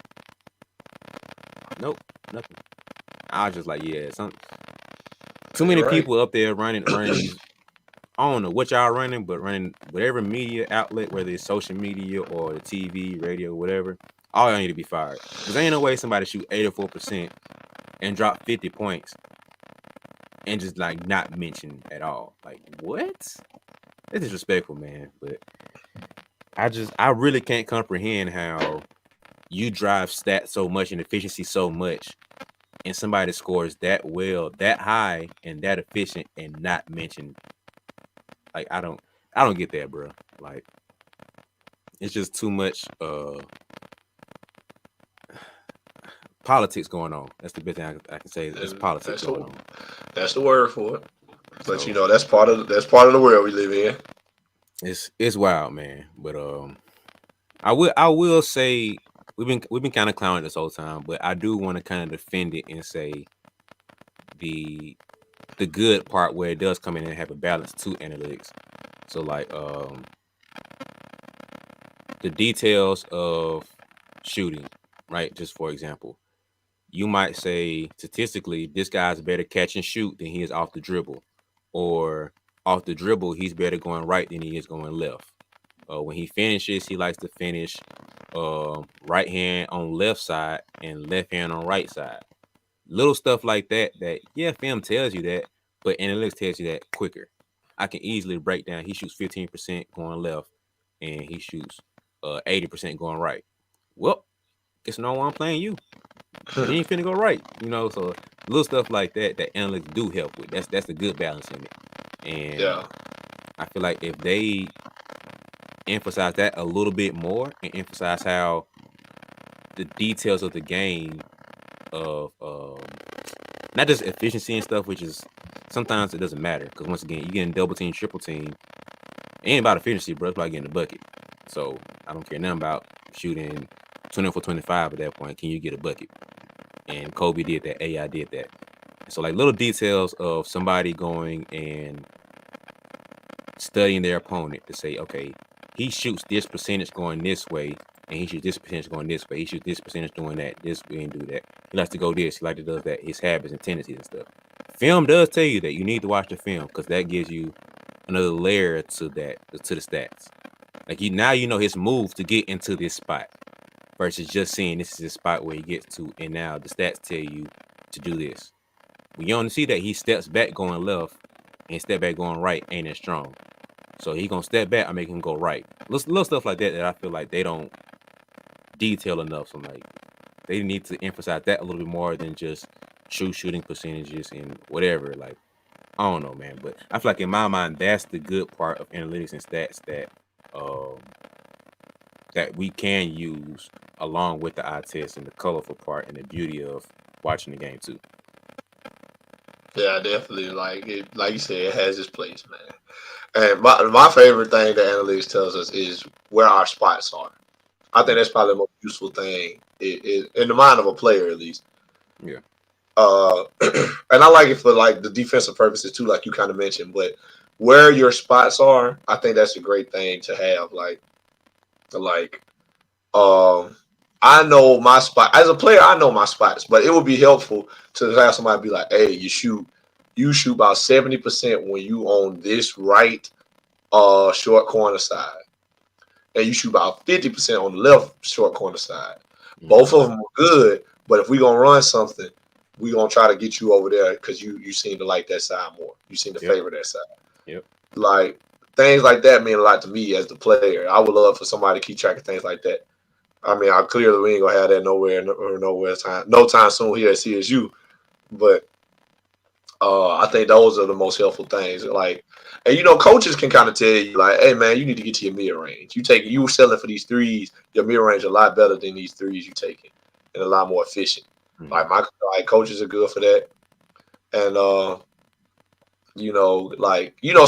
Nope, nothing. I was just like, yeah, too many You're right. people up there running these. I don't know what y'all running, but running whatever media outlet, whether it's social media or the TV, radio, whatever, all y'all need to be fired. Because ain't no way somebody shoot 84% and drop 50 points and just like not mention at all. Like, what? It's disrespectful, man. But I really can't comprehend how you drive stats so much and efficiency so much, and somebody scores that well, that high, and that efficient, and not mention. Like, I don't get that, bro. Like, it's just too much politics going on. That's the best thing I can say. There's And politics going on. that's the word for it. But So that's part of the world we live in. it's wild, man. But I will say we've been kind of clowning this whole time, but I do want to kind of defend it and say the good part where it does come in and have a balance to analytics. So like the details of shooting, right? Just for example, you might say statistically this guy's better catch and shoot than he is off the dribble, or off the dribble he's better going right than he is going left. When he finishes, he likes to finish right hand on left side and left hand on right side. Little stuff like that. That yeah, film tells you that, but analytics tells you that quicker. I can easily break down. He shoots 15% going left, and he shoots 80% going right. Well, guess no one playing you. You ain't finna go right, So little stuff like that analytics do help with. That's the good balance in it, and Yeah. I feel like if they emphasize that a little bit more and emphasize how the details of the game of not just efficiency and stuff, which is sometimes it doesn't matter because once again you're getting double team, triple team. It ain't about efficiency, bro. It's about getting the bucket. So I don't care nothing about shooting 20 for 25 at that point. Can you get a bucket? And Kobe did that. AI did that. So like little details of somebody going and studying their opponent to say, okay, he shoots this percentage going this way, and he shoots this percentage going this way. He shoots this percentage doing that, this way and do that. He likes to go this. He likes to do that. His habits and tendencies and stuff. Film does tell you that you need to watch the film because that gives you another layer to the stats. Like now you know his move to get into this spot versus just seeing this is the spot where he gets to, and now the stats tell you to do this. When you only see that he steps back going left and step back going right ain't as strong. So he gonna step back, I make him go right. Little stuff like that I feel like they don't detail enough. So I'm like, they need to emphasize that a little bit more than just true shooting percentages and whatever. Like, I don't know, man. But I feel like in my mind, that's the good part of analytics and stats um, that we can use along with the eye test and the colorful part and the beauty of watching the game too. Yeah, definitely. Like it, like you said, it has its place, man. And my favorite thing that analytics tells us is where our spots are. I think Mm. that's probably the most useful thing in the mind of a player, at least. Yeah. And I like it for like the defensive purposes too, like you kind of mentioned. But where your spots are, I think that's a great thing to have. Like um, I know my spot as a player. I know my spots, but it would be helpful to have somebody be like, "Hey, you shoot about 70% when you on this right short corner side, and you shoot about 50% on the left short corner side. Both Mm-hmm. of them are good, but if we gonna run something, we gonna try to get you over there because you seem to like that side more. You seem to Yep. favor that side. Yep. Like things like that mean a lot to me as the player. I would love for somebody to keep track of things like that. I mean, I clearly we ain't gonna have that nowhere or nowhere time, no time soon here at CSU. But I think those are the most helpful things. Like, and coaches can kind of tell you, like, hey man, you need to get to your mid range. You selling for these threes, your mid range a lot better than these threes you taking, and a lot more efficient. Mm-hmm. Like coaches are good for that, and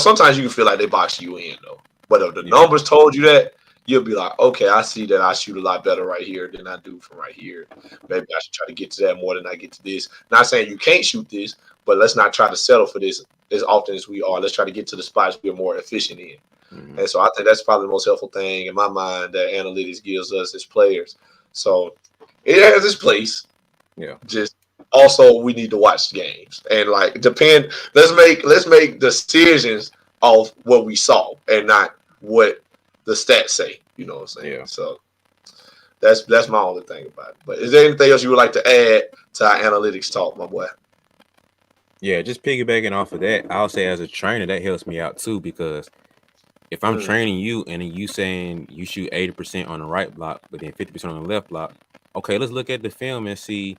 sometimes you can feel like they box you in though. But if the Yeah. numbers told you that, you'll be like, okay, I see that I shoot a lot better right here than I do from right here. Maybe I should try to get to that more than I get to this. Not saying you can't shoot this, but let's not try to settle for this as often as we are. Let's try to get to the spots we're more efficient in. Mm-hmm. And so I think that's probably the most helpful thing in my mind that analytics gives us as players. So it has its place. Yeah. Just also we need to watch games and like depend. Let's make decisions off what we saw and not what the stats say. You know what I'm saying? Yeah. So that's my only thing about it. But is there anything else you would like to add to our analytics talk, my boy? Yeah. Just piggybacking off of that, I'll say as a trainer, that helps me out too because if I'm Mm, training you and you saying you shoot 80% on the right block, but then 50% on the left block, okay, let's look at the film and see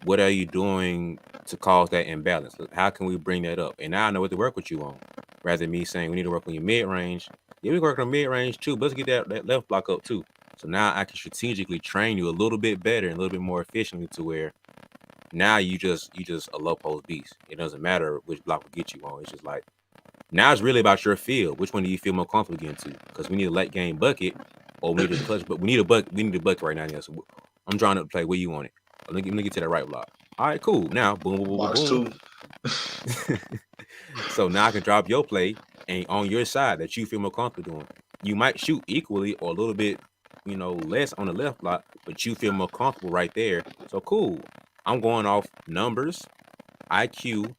what are you doing to cause that imbalance. How can we bring that up? And now I know what to work with you on. Rather than me saying we need to work on your mid range. Yeah, we work on mid range too, but let's get that left block up too. So now I can strategically train you a little bit better and a little bit more efficiently to where now you just a low post beast. It doesn't matter which block will get you on. It's just like now it's really about your field. Which one do you feel more comfortable getting to? Because we need a late game bucket, or we need a clutch, but we need a bucket. We need a bucket right now. Yeah, so I'm trying to play where you want it. Let me get to that right block. All right, cool. Now, boom, boom, boom, boom, box boom. two. So now I can drop your play and on your side that you feel more comfortable doing. You might shoot equally or a little bit, less on the left block, but you feel more comfortable right there. So cool. I'm going off numbers, IQ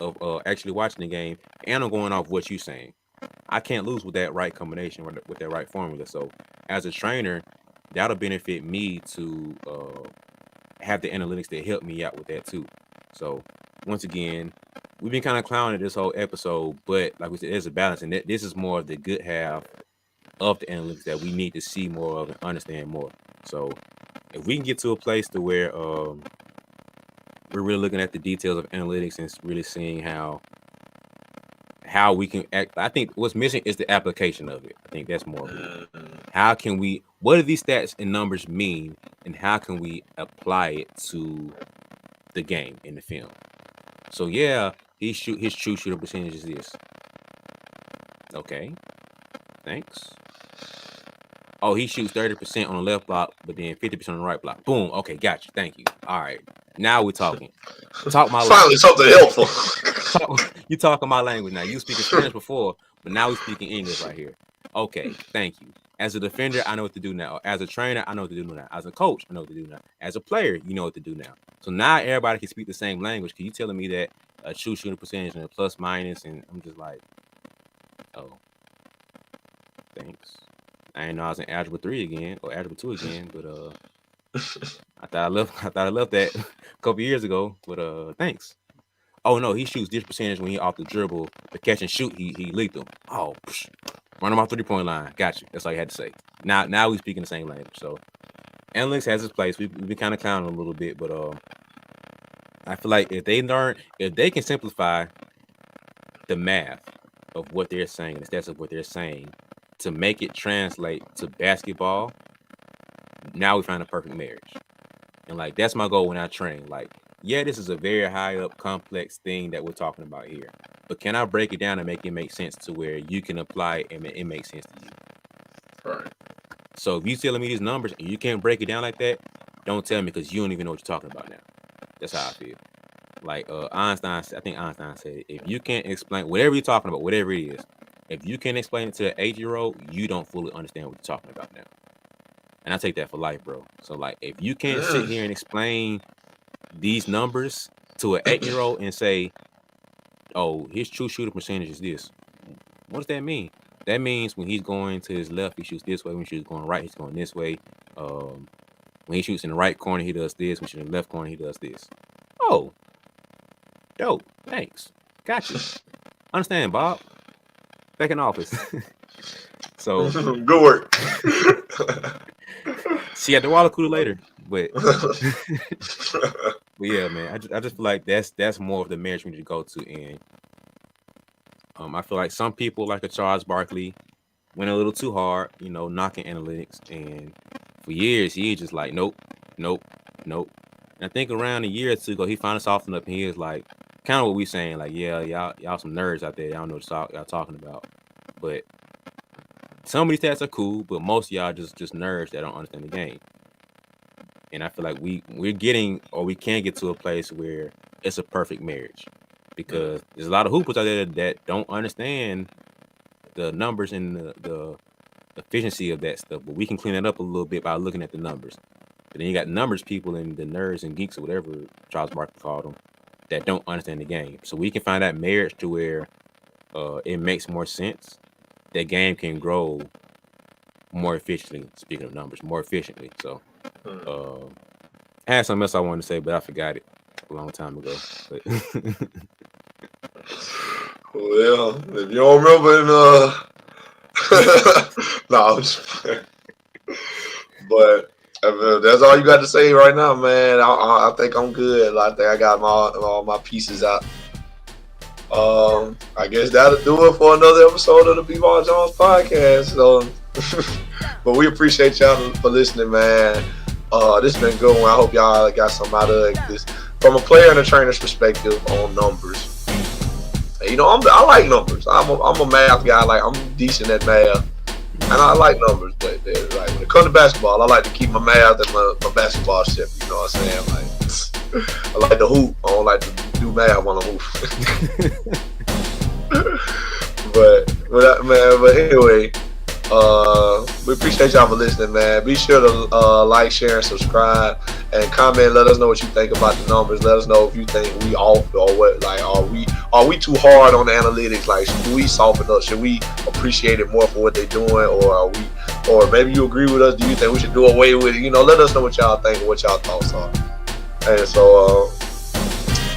of actually watching the game, and I'm going off what you're saying. I can't lose with that right combination with that right formula. So as a trainer, that'll benefit me to have the analytics that help me out with that too. So once again, we've been kind of clowning this whole episode, but like we said, there's a balance, and this is more of the good half of the analytics that we need to see more of and understand more. So if we can get to a place to where we're really looking at the details of analytics and really seeing how we can act. I think what's missing is the application of it. I think that's more of it. Mm, How can we? What do these stats and numbers mean, and how can we apply it to the game in the film? So yeah, his true shooter percentage is this. Okay, thanks. Oh, he shoots 30% on the left block, but then 50% on the right block. Boom. Okay, got you. Thank you. All right. Now we're talking. Talk my Finally, language. something helpful. You talking my language now. You speaking Spanish before, but now we speaking English right here. Okay, thank you. As a defender, I know what to do now. As a trainer, I know what to do now. As a coach, I know what to do now. As a player, you know what to do now. So now everybody can speak the same language. Cause you telling me that a true shooting percentage and a plus minus, and I'm just like, oh, thanks. I didn't know I was in algebra 3 again or algebra 2 again, but I thought I left that a couple years ago, but thanks. Oh no, he shoots this percentage when he off the dribble, the catch and shoot, he lethal. Oh, run him off 3-point line. Got you. That's all you had to say. Now we speaking the same language. So analytics has its place. We've been kind of counting a little bit, but I feel like if they can simplify the math of what they're saying and the stats of what they're saying to make it translate to basketball, now we find a perfect marriage. And like that's my goal when I train. Like, yeah, this is a very high up complex thing that we're talking about here. But can I break it down and make it make sense to where you can apply it and it makes sense to you? Right. So if you telling me these numbers and you can't break it down like that, don't tell me because you don't even know what you're talking about now. That's how I feel. Like Einstein, I think Einstein said, if you can't explain whatever you're talking about, whatever it is, if you can't explain it to an 8-year-old, you don't fully understand what you're talking about now. And I take that for life, bro. So like, if you can't sit here and explain these numbers to an 8-year-old and say, oh, his true shooting percentage is this. What does that mean? That means when he's going to his left, he shoots this way. When he's going right, he's going this way. When he shoots in the right corner, he does this. When he shoots in the left corner, he does this. Oh, dope. Thanks. Got you. Understand, Bob. Back in office. So good work. See at the water cooler later, but yeah, man, I just feel like that's more of the marriage we need to go to, and I feel like some people like a Charles Barkley went a little too hard, knocking analytics, and for years he just like nope. And I think around a year or two ago he finally softened up, and he was like kind of what we saying, like yeah, y'all some nerds out there, y'all know what y'all talking about, but some of these stats are cool, but most of y'all just nerds that don't understand the game. And I feel like we're getting, or we can get to a place where it's a perfect marriage, because there's a lot of hoopers out there that don't understand the numbers and the efficiency of that stuff. But we can clean it up a little bit by looking at the numbers. But then you got numbers people and the nerds and geeks or whatever Charles Barkley called them that don't understand the game. So we can find that marriage to where it makes more sense. That game can grow more efficiently. Speaking of numbers, more efficiently. So I had something else I wanted to say, but I forgot it a long time ago. But well, if you don't remember, no, I'm just playing. But that's all you got to say right now, man. I think I'm good. I think I got all my pieces out. I guess that'll do it for another episode of the BeBall Jones podcast. So, but we appreciate y'all for listening, man. This has been a good one. I hope y'all got some out of this from a player and a trainer's perspective on numbers. And, I like numbers. I'm a math guy. Like, I'm decent at math, and I like numbers. But like when it comes to basketball, I like to keep my math and my basketball shit. You know what I'm saying? Like, I like to hoop. I don't like to do math when I hoop. But anyway, we appreciate y'all for listening, man. Be sure to like, share, and subscribe, and comment. Let us know what you think about the numbers. Let us know if you think we off or what. Like, are we too hard on the analytics? Like, should we soften up? Should we appreciate it more for what they're doing, or maybe you agree with us? Do you think we should do away with it? Let us know what y'all think and what y'all thoughts are. And so,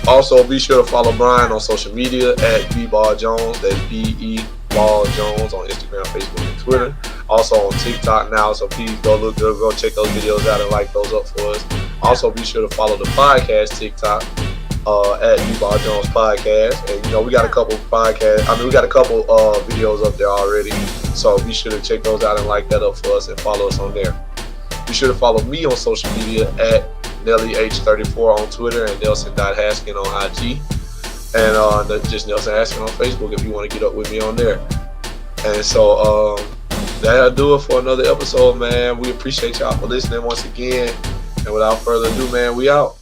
also be sure to follow Brian on social media at BeBall Jones. That's BeBall Jones on Instagram, Facebook, and Twitter. Also on TikTok now, so please go check those videos out and like those up for us. Also be sure to follow the podcast TikTok at BeBall Jones Podcast. And we got a couple podcasts. We got a couple videos up there already. So be sure to check those out and like that up for us and follow us on there. Be sure to follow me on social media at NellyH34 on Twitter and Nelson.Haskin on IG. And just Nelson Haskin on Facebook if you want to get up with me on there. And so that'll do it for another episode, man. We appreciate y'all for listening once again. And without further ado, man, we out.